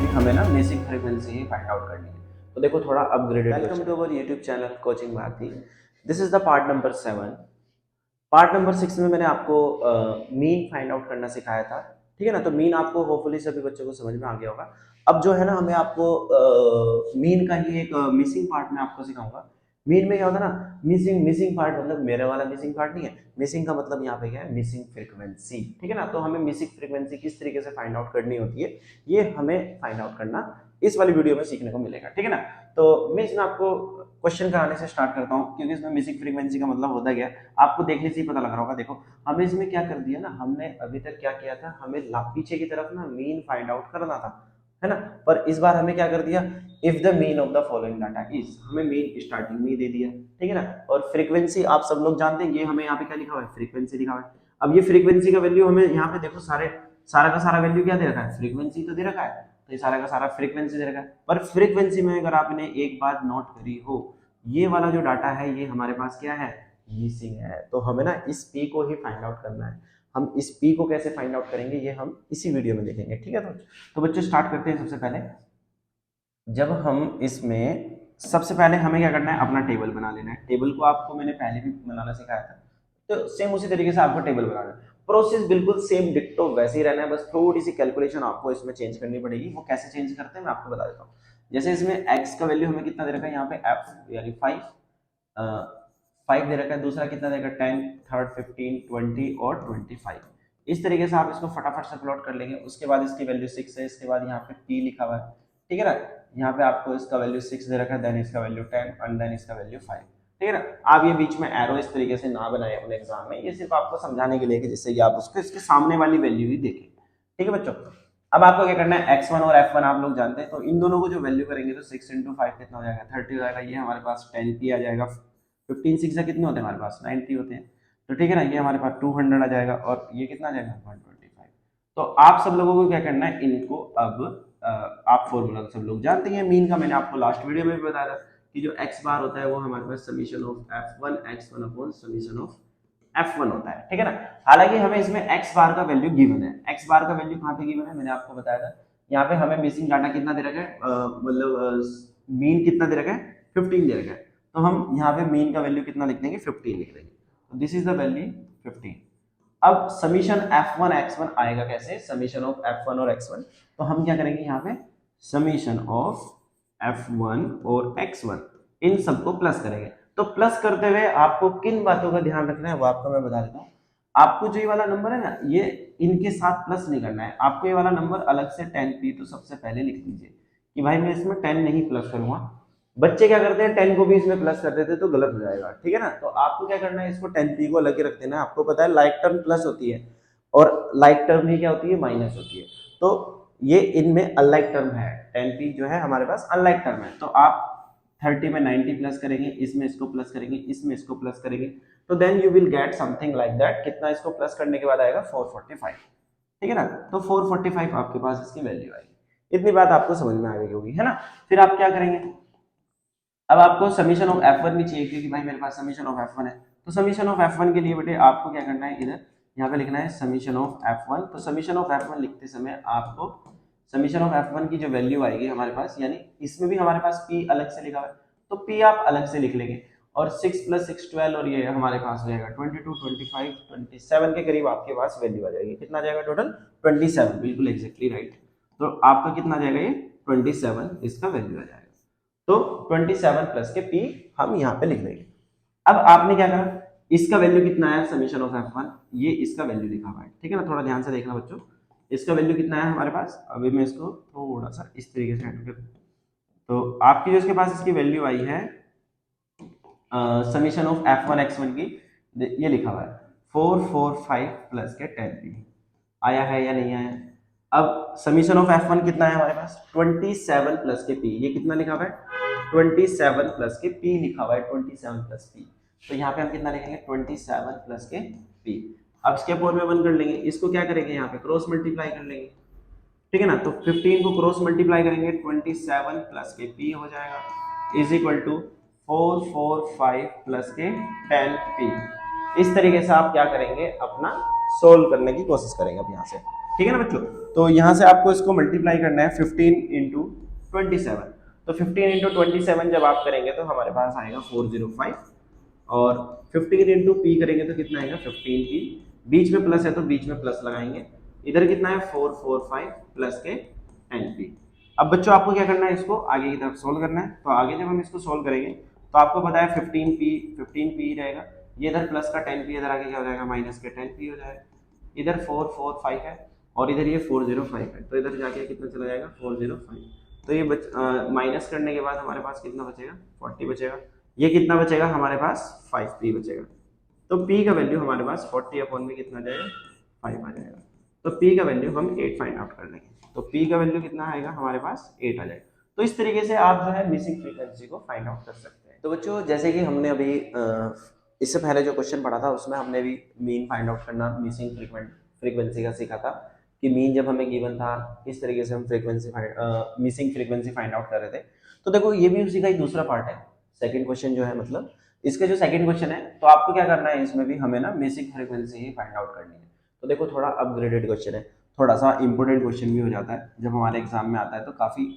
हमें ना basic frequency ही फाइंड आउट करनी है। तो देखो थोड़ा upgraded. Welcome to our YouTube channel coaching Bharti. This is the part number 7। Part number 6 में मैंने आपको मीन फाइंड आउट करना सिखाया था, ठीक है ना। तो मीन आपको होपफुली सभी बच्चों को समझ में आ गया होगा। अब जो है ना हमें आपको मीन का ही एक मिसिंग पार्ट में आपको सिखाऊंगा। मीन में क्या होता है ना, मिसिंग मिसिंग पार्ट मतलब मेरे वाला मिसिंग पार्ट नहीं है। मिसिंग का मतलब यहाँ पे क्या है, मिसिंग फ्रीक्वेंसी, ठीक है ना। तो हमें मिसिंग फ्रीक्वेंसी किस तरीके से फाइंड आउट करनी होती है, ये हमें फाइंड आउट करना इस वाली वीडियो में सीखने को मिलेगा, ठीक है ना। तो मैं इसमें आपको क्वेश्चन कराने से स्टार्ट करता हूँ, क्योंकि इसमें मिसिंग फ्रीक्वेंसी का मतलब होता क्या है आपको देखने से ही पता लग रहा होगा। देखो हमें इसमें क्या कर दिया ना, हमने अभी तक क्या किया था, हमें पीछे की तरफ ना मीन फाइंड आउट करना था, है ना। पर इस बार हमें क्या कर दिया, if the mean of the following data is, हमें मीन स्टार्टिंग में दे दिया, ठीक है ना। और फ्रीक्वेंसी आप सब लोग जानते हैं, ये हमें यहाँ पे क्या लिखा हुआ है, फ्रीक्वेंसी लिखा हुआ है। अब ये फ्रीक्वेंसी का वैल्यू हमें यहाँ पे देखो सारा का सारा वैल्यू क्या दे रखा है, फ्रीक्वेंसी तो दे रखा है। तो ये सारा का सारा फ्रीक्वेंसी दे रखा है। पर फ्रीक्वेंसी में अगर आपने एक बात नोट करी हो, ये वाला जो डाटा है ये हमारे पास क्या है, मिसिंग है। तो हमें ना इस पी को ही फाइंड आउट करना है। हम इस पी को कैसे फाइंड आउट करेंगे ये हम इसी वीडियो में देखेंगे, ठीक है। तो बच्चों स्टार्ट करते हैं। सबसे पहले जब हम इसमें सबसे पहले हमें क्या करना है, अपना टेबल बना लेना है। टेबल को आपको मैंने पहले भी बनाना सिखाया था, तो सेम उसी तरीके से आपको टेबल बनाना है। प्रोसेस बिल्कुल सेम डिट्टो वैसे ही रहना है, बस थोड़ी सी कैलकुलेशन आपको इसमें चेंज करनी पड़ेगी। वो कैसे चेंज करते हैं मैं आपको बता देता हूँ। जैसे इसमें x का वैल्यू हमें कितना दे रखा है, यहाँ पे f यानी 5 दे रखा है। दूसरा कितना देगा 10, थर्ड 15, 20 और 25। इस तरीके से आप इसको फटाफट से प्लॉट कर लेंगे। उसके बाद इसकी वैल्यू 6 है, इसके बाद यहाँ पे p लिखा हुआ है, ठीक है ना। यहाँ पे आपको इसका वैल्यू 6 दे रखा है, देन इसका वैल्यू 10 एंड देन इसका वैल्यू 5, ठीक है ना। आप ये बीच में एरो इस तरीके से ना बनाए अपने एग्जाम में, ये सिर्फ आपको समझाने के लिए कि जिससे कि आप उसको इसके सामने वाली वैल्यू ही देखें, ठीक है बच्चों। अब आपको क्या करना है, x1 और f1 आप लोग जानते हैं, तो इन दोनों को जो वैल्यू करेंगे तो 6 इंटू 5 कितना हो जाएगा, 30 हो जाएगा। ये हमारे पास 10p आ जाएगा। 15 6 कितने होते हैं हमारे पास, 90 होते हैं। तो ठीक है ना, ये हमारे पास 200 आ जाएगा और ये कितना आ जाएगा 125। तो आप सब लोगों को क्या करना है, इनको अब आप फॉर्मूला सब लोग जानते हैं मीन का, मैंने आपको लास्ट वीडियो में भी बताया था कि जो x बार होता है वो हमारे पास summation of f1 x1 upon summation of f1 होता है, ठीक है ना। हालांकि हमें इसमें x बार का वैल्यू गिवन है। x बार का वैल्यू कहाँ पे गिवन है, मैंने आपको बताया था। यहाँ पे हमें मिसिंग डाटा कितना दे रखा है, मतलब मीन कितना दे रखा है, 15 दे रखा है। तो हम यहाँ पे मीन का वैल्यू कितना लिख देंगे, 15 लिख देंगे। तो दिस इज द वैल्यू 15। अब समीशन f1 x1 आएगा कैसे, समीशन ऑफ f1 और x1। तो हम क्या करेंगे यहाँ पे, समीशन ऑफ f1 और x1 इन सबको प्लस करेंगे। तो प्लस करते हुए आपको किन बातों का ध्यान रखना है वो आपको मैं बता देता हूँ। आपको जो ये वाला नंबर है ना, ये इनके साथ प्लस नहीं करना है। आपको ये वाला नंबर अलग से 10p तो सबसे पहले लिख लीजिए कि भाई मैं इसमें 10 नहीं प्लस करूंगा। बच्चे क्या करते हैं, 10 को भी इसमें प्लस कर देते तो गलत हो जाएगा, ठीक है ना। तो आपको क्या करना है, इसको 10p को अलग ही रख देना है। आपको पता है लाइक टर्म प्लस होती है और लाइक टर्म ही क्या होती है, माइनस होती है। तो ये इनमें अनलाइक टर्म है, 10p जो है हमारे पास अनलाइक टर्म है। तो आप 30 में 90 प्लस करेंगे, इसमें इसको प्लस करेंगे, इसमें इसको प्लस करेंगे, तो then you will get something like that. कितना इसको प्लस करने के बाद आएगा 445, ठीक है ना। तो 445 आपके पास इसकी वैल्यू आएगी। इतनी बात आपको समझ में आ गई होगी, है ना। फिर आप क्या करेंगे, अब आपको समीशन ऑफ f1 भी चाहिए, क्योंकि भाई मेरे पास समीशन ऑफ f1 है। तो समीशन ऑफ f1 के लिए बेटे आपको क्या करना है, इधर यहाँ पे लिखना है समीशन ऑफ f1। तो समीशन ऑफ f1 लिखते समय आपको समीशन ऑफ f1 की जो वैल्यू आएगी हमारे पास, यानी इसमें भी हमारे पास p अलग से लिखा हुआ है, तो p आप अलग से लिख लेंगे। और 6 + 6 12 और ये हमारे पास हो जाएगा 22 25 27 के करीब आपके पास वैल्यू आ जाएगी। कितना आ जाएगा टोटल, 27, बिल्कुल एग्जैक्टली राइट। तो आपका कितना आ जाएगा, ये 27 इसका वैल्यू आ जाएगा। तो 27 प्लस के p हम यहाँ पे लिख देंगे। अब आपने क्या करा, इसका वैल्यू कितना है समीशन ऑफ f1, ये इसका वैल्यू लिखा हुआ है, ठीक है ना। थोड़ा ध्यान से देखना बच्चों, इसका वैल्यू कितना है हमारे पास। अभी मैं इसको थोड़ा सा इस तरीके से हट कर, तो आपकी जो इसके पास इसकी वैल्यू आई है समीशन ऑफ f1 x1 की, ये लिखा हुआ है 445 प्लस के 10p। आया है या नहीं आया। अब समीशन ऑफ f1 कितना है हमारे पास, 27 प्लस के p। ये कितना लिखा हुआ है, 27 प्लस के p लिखा हुआ है, 27 प्लस p। तो यहाँ पे हम कितना लिखेंगे, 27 प्लस के p। अब स्टेप 1 में 1 कर लेंगे, इसको क्या करेंगे यहाँ पे क्रॉस मल्टीप्लाई कर लेंगे, ठीक है ना। तो 15 को क्रॉस मल्टीप्लाई करेंगे, 27 प्लस के p हो जाएगा इज इक्वल टू 445 प्लस के 10p। इस तरीके से आप क्या करेंगे, अपना सोल्व करने की कोशिश करेंगे अब यहाँ से, ठीक है ना बच्चों। तो यहाँ से आपको इसको मल्टीप्लाई करना है 15 इंटू 27। तो 15 इंटू 27 जब आप करेंगे तो हमारे पास आएगा 405, और 15 इंटू पी करेंगे तो कितना आएगा 15 पी, बीच में प्लस है तो बीच में प्लस लगाएंगे, इधर कितना है 445 प्लस के एन पी। अब बच्चों आपको क्या करना है, इसको आगे की तरफ सोल्व करना है। तो आगे जब हम इसको सोल्व करेंगे तो आपको पता है 15 पी रहेगा, ये इधर प्लस का 10 पी, इधर आगे क्या हो जाएगा माइनस के 10 पी हो जाएगा, इधर 445 है और इधर ये 405 है, तो इधर जाके कितना चला जाएगा 405। तो ये माइनस करने के बाद हमारे पास कितना बचेगा 40 बचेगा, ये कितना बचेगा हमारे पास 5p बचेगा। तो p का वैल्यू हमारे पास 40 अपॉन में कितना जाएगा 5 आ जाएगा। तो p का वैल्यू हम 8 फाइंड आउट कर लेंगे, तो p का वैल्यू कितना आएगा हमारे पास 8 आ जाएगा। तो इस तरीके से आप जो है मिसिंग फ्रीक्वेंसी को फाइंड आउट कर सकते हैं। तो बच्चों जैसे कि हमने अभी इससे पहले जो क्वेश्चन पढ़ा था उसमें हमने भी मीन फाइंड आउट करना मिसिंग फ्रीक्वेंसी का सीखा था कि मीन जब हमें गिवन था इस तरीके से हम मिसिंग फ्रीक्वेंसी फाइंड आउट कर रहे थे। तो देखो ये भी उसी का ही दूसरा पार्ट है, सेकंड क्वेश्चन जो है, मतलब इसका जो सेकंड क्वेश्चन है, तो आपको क्या करना है इसमें भी हमें ना मिसिंग फ्रीक्वेंसी ही फाइंड आउट करनी है। तो देखो थोड़ा अपग्रेडेड क्वेश्चन है, थोड़ा सा इंपोर्टेंट क्वेश्चन भी हो जाता है, जब हमारे एग्जाम में आता है तो काफी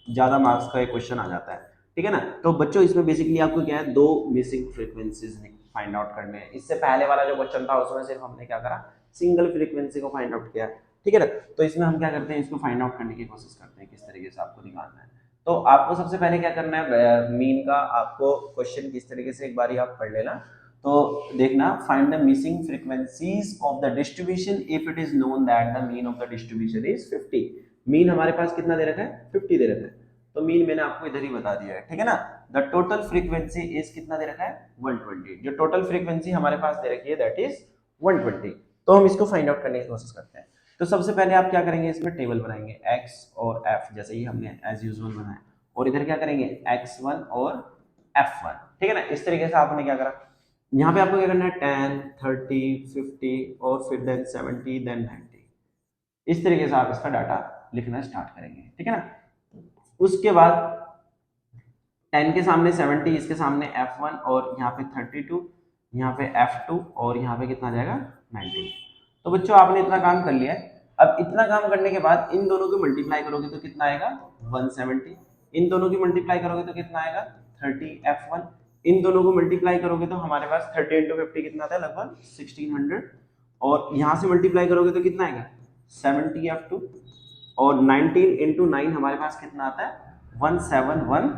ज्यादा मार्क्स का एक क्वेश्चन आ जाता है, ठीक है ना। तो बच्चों इसमें बेसिकली आपको क्या है, दो मिसिंग फ्रीक्वेंसीज फाइंड आउट करने हैं। इससे पहले वाला जो क्वेश्चन था उसमें सिर्फ हमने क्या करा, सिंगल फ्रीक्वेंसी को फाइंड आउट किया, ठीक है ना। तो इसमें हम क्या करते हैं, इसको फाइंड आउट करने की कोशिश करते हैं किस तरीके से आपको निकालना है। तो आपको सबसे पहले क्या करना है, मीन का आपको क्वेश्चन किस तरीके से एक बार आप पढ़ लेना। तो देखना, find the missing frequencies of the distribution if it is known that the mean of the distribution is 50। Mean हमारे पास कितना दे रखा है 50 दे रखा है, तो मीन मैंने आपको इधर ही बता दिया है, ठीक है ना। द टोटल फ्रीक्वेंसी इज कितना दे रखा है 120, जो टोटल फ्रीक्वेंसी हमारे पास दे रखी है दैट इज 120। तो हम इसको फाइंड आउट करने की कोशिश करते हैं। तो सबसे पहले आप क्या करेंगे, इसमें टेबल बनाएंगे x और f, जैसे ही हमने एज यूजुअल बनाया, और इधर क्या करेंगे x1 और f1, ठीक है ना। इस तरीके से आपने क्या करा, यहाँ पे आपको क्या करना है 10 30 50 और फिर देन 70 देन 90, इस तरीके से आप इसका डाटा लिखना स्टार्ट करेंगे, ठीक है ना। उसके बाद 10 के सामने 70, इसके सामने f1 और यहाँ पे 32, यहाँ पे f2 और यहाँ पे कितना जाएगा 90। तो बच्चों आपने इतना काम कर लिया है। अब इतना काम करने के बाद इन दोनों को मल्टीप्लाई करोगे तो कितना आएगा 170, इन दोनों की मल्टीप्लाई करोगे तो कितना आएगा 30 f1, इन दोनों को मल्टीप्लाई करोगे तो हमारे पास 30 इंटू 50 कितना आता है लगभग 1600, और यहाँ से मल्टीप्लाई करोगे तो कितना आएगा 70 f2, और 19 इंटू 9 हमारे पास कितना आता है 171,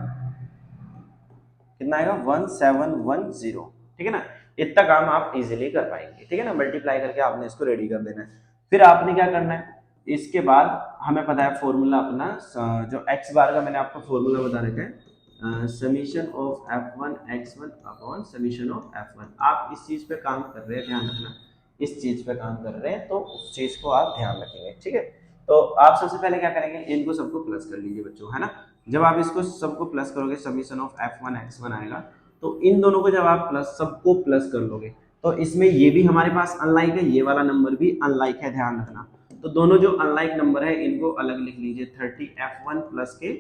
कितना आएगा 1710, ठीक है ना। इतना काम आप इजीली कर पाएंगे, ठीक है ना। मल्टीप्लाई करके आपने इसको रेडी कर देना है। फिर आपने क्या करना है, इसके बाद हमें पता है फॉर्मूला अपना, जो x बार का मैंने आपको फॉर्मूला बता रखा है, summation of f1 x1 upon summation of f1। आप इस चीज पे काम कर रहे हैं, ध्यान रखना, इस चीज पे काम कर रहे हैं तो उस चीज को आप ध्यान रखेंगे, ठीक है। तो आप सबसे पहले क्या करेंगे, इनको सबको प्लस कर लीजिए बच्चों, है ना। जब आप इसको सबको प्लस करोगे समीशन ऑफ f1 x1 आएगा, तो इन दोनों को जब आप प्लस सबको प्लस कर लोगे तो इसमें ये भी हमारे पास अनलाइक है, ये वाला नंबर भी अनलाइक है, ध्यान रखना। तो दोनों जो अनलाइक नंबर है इनको अलग लिख लीजिए, 30 f1 प्लस के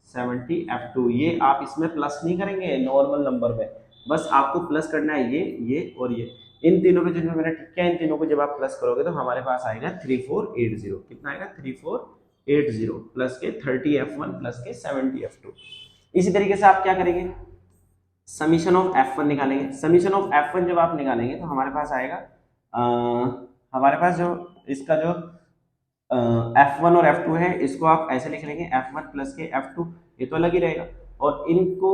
70 f2। ये आप इसमें प्लस नहीं करेंगे नॉर्मल नंबर में, बस आपको प्लस करना है ये और ये, इन तीनों को जिनमें मैंने ठीक किया, इन तीनों को जब आप प्लस करोगे तो हमारे पास आएगा 3480, कितना आएगा 3480 प्लस के 30 f1 प्लस के 70 f2। इसी तरीके से आप क्या करेंगे, समीशन ऑफ f1 निकालेंगे। समीशन ऑफ f1 जब आप निकालेंगे तो हमारे पास आएगा हमारे पास जो इसका जो f1 और f2 है, इसको आप ऐसे लिख लेंगे f1 प्लस के f2, ये तो अलग ही रहेगा। और इनको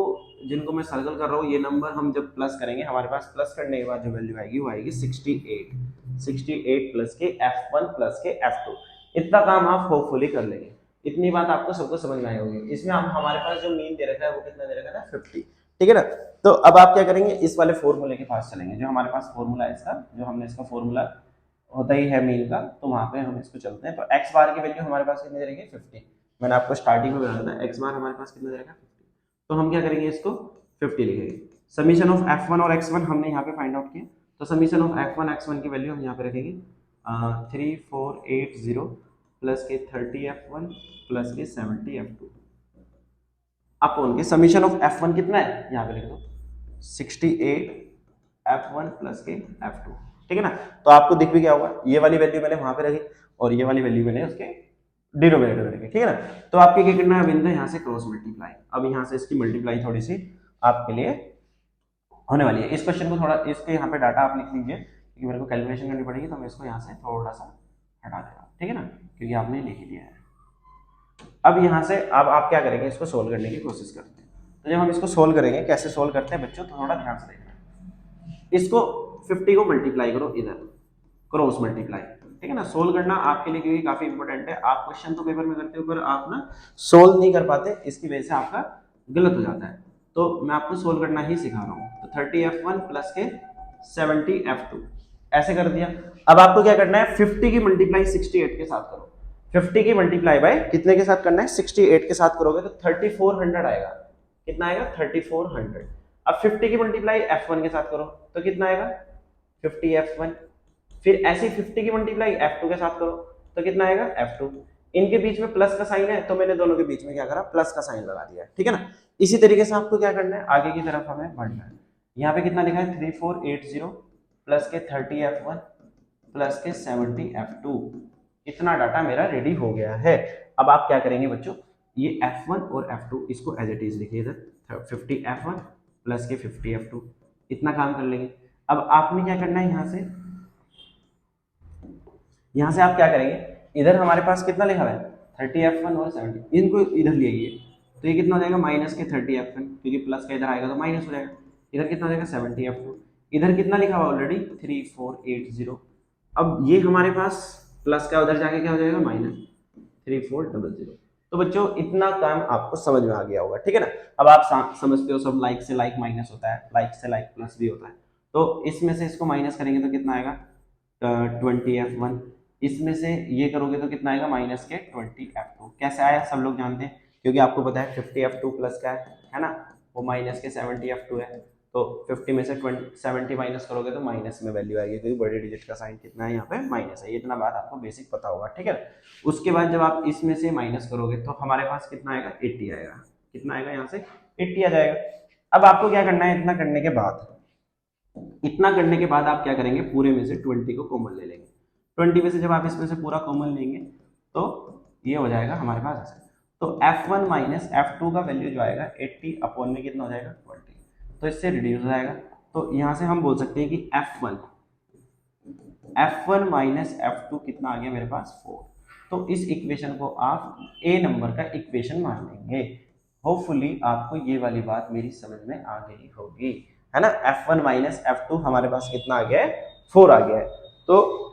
जिनको मैं सर्कल कर रहा हूँ, ये नंबर हम जब प्लस करेंगे हमारे पास प्लस करने के बाद जो वैल्यू आएगी वो आएगी 68 प्लस के f1 प्लस के f2। इतना काम आप होपफुली कर लेंगे। इतनी बात आपको सबको समझ में आई होगी। इसमें हम हमारे पास जो मीन दे रखा है वो कितना दे रखा है 50, ठीक है ना। तो अब आप क्या करेंगे, इस वाले फॉर्मूले के पास चलेंगे, जो हमारे पास फॉर्मूला है इसका, जो हमने इसका फॉर्मूला होता ही है मीन का, तो वहां पे हम इसको चलते हैं। तो x बार की वैल्यू हमारे पास कितनी दे रखी है 50, मैंने आपको स्टार्टिंग में बताया था x बार हमारे पास कितना दे रखा है 50। तो हम क्या करेंगे, इसको 50 लिखेंगे। समीशन ऑफ f1 और x1 हमने यहाँ पे फाइंड आउट किया, तो समीशन ऑफ f1 x1 की वैल्यू हम यहाँ पे रखेंगे 3480 प्लस के 30 f1 प्लस के 70 f2 अपॉन के समीशन ऑफ f1 कितना है यहाँ पे लिख दो 68 f1 प्लस के f2, ठीक है ना। तो आपको दिख भी क्या होगा, ये वाली वैल्यू मैंने वहां पे रखी और ये वाली वैल्यू मैंने उसके डिनोमिनेटर में रखी, ठीक है ना। तो आपके क्या करना है बिंदु, यहाँ से क्रॉस मल्टीप्लाई, अब यहाँ से इसकी मल्टीप्लाई थोड़ी सी आपके लिए होने वाली है। इस क्वेश्चन को थोड़ा इसके यहाँ पे डाटा आप लिख लीजिए, क्योंकि मेरे को कैलकुलेशन करनी पड़ेगी, तो मैं इसको यहाँ से थोड़ा सा हटा दे रहा हूँ, ठीक है ना, क्योंकि आपने लिख ही दिया है। अब यहाँ से अब आप क्या करेंगे, इसको सोल्व करने की कोशिश करते हैं। तो जब हम इसको सोल्व करेंगे, कैसे सोल्व करते हैं बच्चों, तो थोड़ा ध्यान से देखना। इसको 50 को मल्टीप्लाई करो इधर, क्रॉस मल्टीप्लाई, ठीक है ना। सोल्व करना आपके लिए क्योंकि काफी इंपॉर्टेंट है। आप क्वेश्चन तो पेपर में करते हो, पर आप ना सोल्व नहीं कर पाते, इसकी वजह से आपका गलत हो जाता है। तो मैं आपको सोल्व करना ही सिखा रहा हूँ। तो 30f1 प्लस के 70f2 ऐसे कर दिया। अब आपको क्या करना है, 50 की मल्टीप्लाई 68 के साथ करो। 50 की मल्टीप्लाई बाय कितने के साथ करना है, 68 के साथ करोगे तो 3400 आएगा। कितना आएगा, 3400। अब 50 की मल्टीप्लाई f1 के साथ करो तो कितना आएगा, 50f1। फिर ऐसे 50 की मल्टीप्लाई f2 के साथ करो तो कितना आएगा, f2। इनके बीच में प्लस का साइन है, तो मैंने दोनों के बीच में क्या करा, प्लस का साइन लगा दिया, ठीक है ना। इसी तरीके से आपको क्या करना है, आगे की तरफ हमें बढ़ना है। यहाँ पे कितना लिखा है, 3480 प्लस के 30f1 प्लस के 70f2। इतना डाटा मेरा रेडी हो गया है। अब आप क्या करेंगे बच्चों, ये f1 और f2 इसको एज इट इज लिखिए इधर, 50f1 प्लस के 50f2, इतना काम कर लेंगे। अब आपने क्या करना है, यहाँ से आप क्या करेंगे, इधर हमारे पास कितना लिखा हुआ है, 30f1 और 70, इनको इधर ले आइए तो ये कितना हो जाएगा, माइनस के 30f1, क्योंकि प्लस का इधर आएगा तो माइनस हो जाएगा। इधर कितना हो जाएगा, 70f2। इधर कितना लिखा हुआ ऑलरेडी, 3480। अब ये हमारे पास प्लस का उधर जाके क्या हो जाएगा, माइनस 3400। तो बच्चों इतना काम आपको समझ में आ गया होगा, ठीक है ना। अब आप समझते हो सब, लाइक से लाइक माइनस होता है, लाइक से लाइक प्लस भी होता है। तो इसमें से इसको माइनस करेंगे तो कितना आएगा, 20f1। इसमें से ये करोगे तो कितना आएगा, माइनस के 20f2। कैसे आया सब लोग जानते हैं, क्योंकि आपको पता है 50f2 प्लस का है ना, वो माइनस के 70f2 है। तो 50 में से 70 माइनस करोगे तो माइनस में वैल्यू आएगी, क्योंकि बड़े डिजिट का साइन कितना है यहाँ पे, माइनस है। इतना बात आपको बेसिक पता होगा, ठीक है। उसके बाद जब आप इसमें से माइनस करोगे तो हमारे पास कितना आएगा, 80 आएगा। कितना आएगा, यहाँ से 80 आ जाएगा। अब आपको क्या करना है, इतना करने के बाद आप क्या करेंगे, पूरे में से 20 को कॉमन ले लेंगे। 20 में से जब आप इसमें से पूरा कॉमन लेंगे तो ये हो जाएगा हमारे पास ऐसे। तो f1 माइनस f2 का वैल्यू जो आएगा 80 अपॉन में कितना हो जाएगा, 20। तो इससे रिड्यूस हो जाएगा। तो यहाँ से हम बोल सकते हैं कि f1 माइनस f2 कितना आ गया मेरे पास, 4। तो इस इक्वेशन को आप a नंबर का इक्वेशन मान लेंगे। होपफुली आपको ये वाली बात मेरी समझ में आ गई होगी, है ना। f1 माइनस f2 हमारे पास कितना आ गया है, 4 आ गया है। तो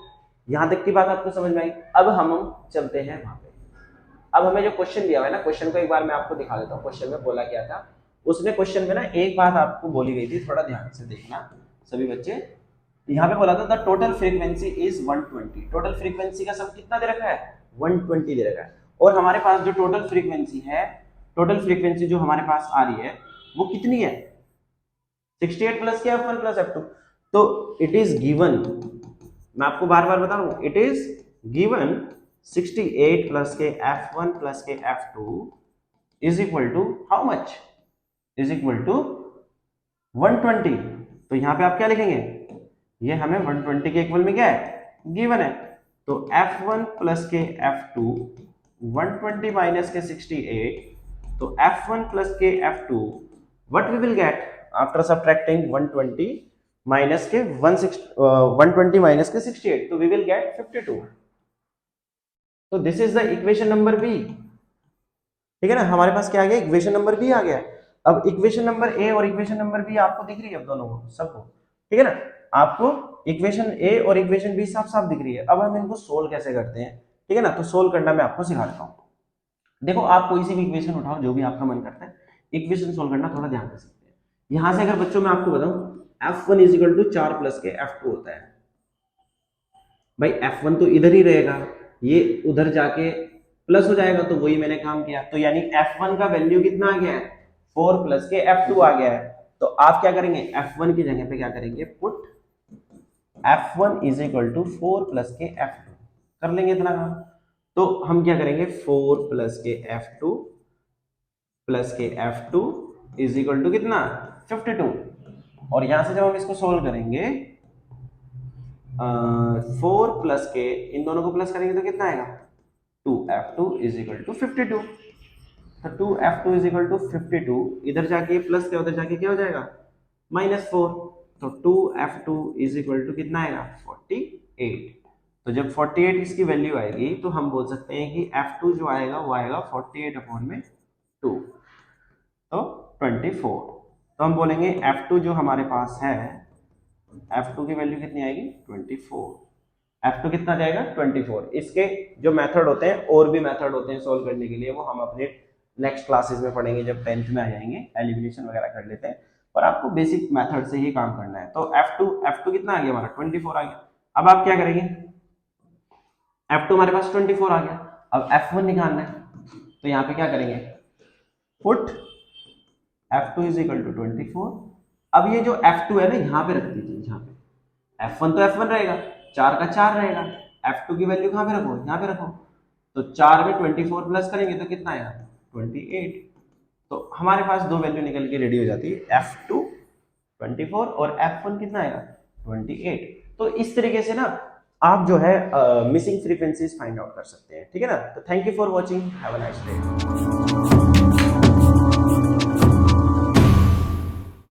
यहां तक की बात आपको समझ में आई। अब हम चलते हैं वहां पे। अब हमें जो क्वेश्चन दिया हुआ है ना, क्वेश्चन को एक बार मैं आपको दिखा देता हूँ। क्वेश्चन में बोला क्या था, उसने क्वेश्चन में ना एक बात आपको बोली गई थी, थोड़ा ध्यान से देखना सभी बच्चे। यहाँ पे बोला था the total frequency is 120। Total frequency का सब कितना दे रखा है, 120 दे रखा है। और हमारे पास जो टोटल फ्रीक्वेंसी जो हमारे पास आ रही है वो कितनी है, 68 प्लस के f1 प्लस f2। तो इट इज गिवन, मैं आपको बार बार बता रहा हूं, इट इज गिवन 68 प्लस के f1 plus k f2 is equal to how much, is equal to 120। तो यहां पे आप क्या लिखेंगे, ये हमें 120 के इक्वल में क्या है, गिवन है। तो f1 plus k f2 120 minus के 68, तो f1 plus k f2 what we will get after subtracting 120 minus k 120 minus के 68, तो वी विल गेट 52। तो this is the equation number B, ठीक है ना। हमारे पास क्या आ गया, इक्वेशन नंबर बी आ गया। अब इक्वेशन नंबर ए और इक्वेशन नंबर बी आपको दिख रही है, अब दोनों को सबको, ठीक है ना। आपको इक्वेशन ए और इक्वेशन बी साफ साफ दिख रही है। अब हम इनको सोल्व कैसे करते हैं, ठीक है ना। तो सोल्व करना मैं आपको सिखा देता हूँ। देखो आप कोई सी भी इक्वेशन उठाओ, जो भी आपका मन करता है, इक्वेशन सोल्व करना थोड़ा ध्यान से सीखते हैं। यहां से अगर बच्चों मैं आपको बताऊं f1 is equal to 4 plus k f2 होता है। भाई f1 तो इधर ही रहेगा, ये उधर जाके प्लस हो जाएगा, तो वही मैंने काम किया। तो यानी f1 का वैल्यू कितना आ गया है, 4 प्लस के f2 आ गया है। तो आप क्या करेंगे, f1 की जगह पे क्या करेंगे, put f1 is equal to 4 plus k f2 कर लेंगे इतना काम। तो हम क्या करेंगे, 4 plus k f2 plus k f2 is equal to कितना, 52। और यहां से जब हम इसको सोल्व करेंगे 4 प्लस के, इन दोनों को प्लस करेंगे तो कितना आएगा 2f2 इज इक्वल टू 52। तो 2f2 इज इक्वल टू 52, इधर जाके प्लस क्या उधर जाके क्या हो जाएगा -4। तो 2f2 इज इक्वल टू कितना आएगा 48। तो जब 48 इसकी वैल्यू आएगी तो हम बोल सकते हैं कि f2 जो आएगा वो आएगा 48 अपॉन में 2, तो 24। तो हम बोलेंगे f2 जो हमारे पास है, f2 की वैल्यू कितनी आएगी 24। f2 कितना जाएगा 24। इसके जो मेथड होते हैं, और भी मेथड होते हैं सॉल्व करने के लिए, वो हम अपने नेक्स्ट क्लासेस में पढ़ेंगे जब 10th में आ जाएंगे, एलिमिनेशन वगैरह कर लेते हैं। पर आपको बेसिक मेथड से ही काम करना है। तो f2 कितना आ गया हमारा 24 आ गया। अब आप क्या करेंगे, f2 हमारे पास 24 आ गया, अब f1 निकालना है। तो यहाँ पे क्या करेंगे, put f2 is equal to 24। अब ये जो f2 है ना यहाँ पे रख दीजिए, यहाँ पे f1 तो f1 रहेगा, 4 का 4 रहेगा, f2 की वैल्यू कहाँ पे रखो, यहाँ पे रखो। तो 4 में 24 प्लस करेंगे तो कितना आएगा 28। तो हमारे पास दो वैल्यू निकल के रेडी हो जाती है, f2 24 और f1 कितना आएगा 28। तो इस तरीके से ना आप जो है मिसिंग फ्रीक्वेंसीज फाइंड आउट कर सकते हैं, ठीक है ना। तो thank you for watching, have a nice day.